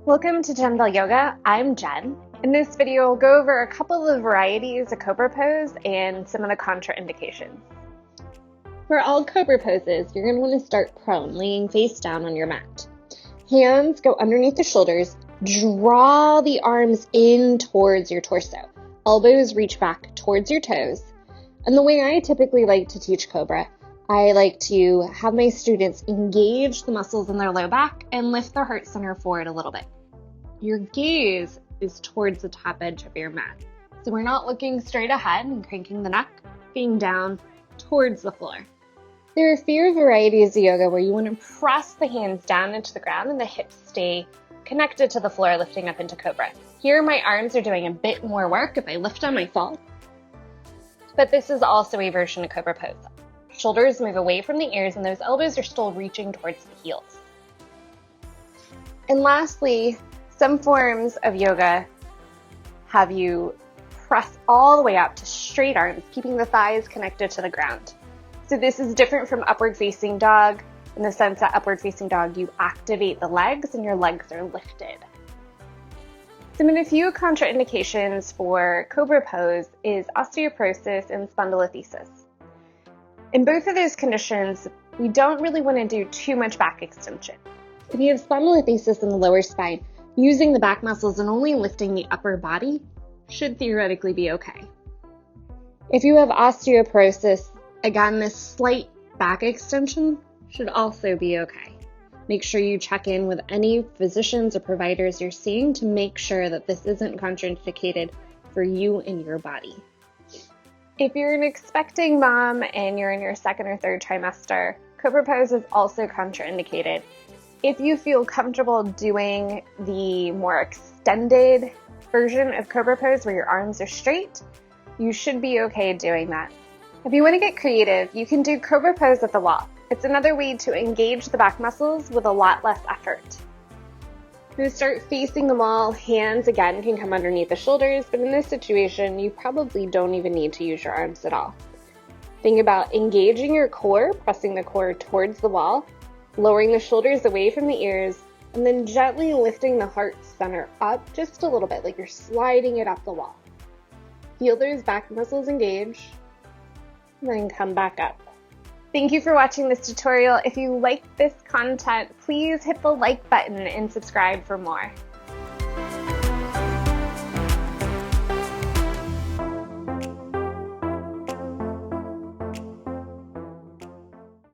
Welcome to Gentle Yoga. I'm Jen. In this video, we'll go over a couple of varieties of cobra pose and some of the contraindications. For all cobra poses, you're going to want to start prone, laying face down on your mat. Hands go underneath the shoulders. Draw the arms in towards your torso. Elbows reach back towards your toes. And the way I typically like to teach cobra, I like to have my students engage the muscles in their low back and lift their heart center forward a little bit. Your gaze is towards the top edge of your mat. So we're not looking straight ahead and cranking the neck, being down towards the floor. There are a few varieties of yoga where you want to press the hands down into the ground and the hips stay connected to the floor, lifting up into cobra. Here my arms are doing a bit more work. If I lift them, I fall. But this is also a version of cobra pose. Shoulders move away from the ears and those elbows are still reaching towards the heels. And lastly, some forms of yoga have you press all the way up to straight arms, keeping the thighs connected to the ground. So this is different from upward facing dog in the sense that upward facing dog, you activate the legs and your legs are lifted. Some of the few contraindications for cobra pose is osteoporosis and spondylolisthesis. In both of those conditions, we don't really want to do too much back extension. If you have spondylolisthesis in the lower spine, using the back muscles and only lifting the upper body should theoretically be okay. If you have osteoporosis, again, this slight back extension should also be okay. Make sure you check in with any physicians or providers you're seeing to make sure that this isn't contraindicated for you and your body. If you're an expecting mom and you're in your second or third trimester, cobra pose is also contraindicated. If you feel comfortable doing the more extended version of cobra pose where your arms are straight, you should be okay doing that. If you want to get creative, you can do cobra pose at the wall. It's another way to engage the back muscles with a lot less effort. You start facing the wall, hands again can come underneath the shoulders, but in this situation, you probably don't even need to use your arms at all. Think about engaging your core, pressing the core towards the wall, lowering the shoulders away from the ears, and then gently lifting the heart center up just a little bit, like you're sliding it up the wall. Feel those back muscles engage, and then come back up. Thank you for watching this tutorial. If you like this content, please hit the like button and subscribe for more.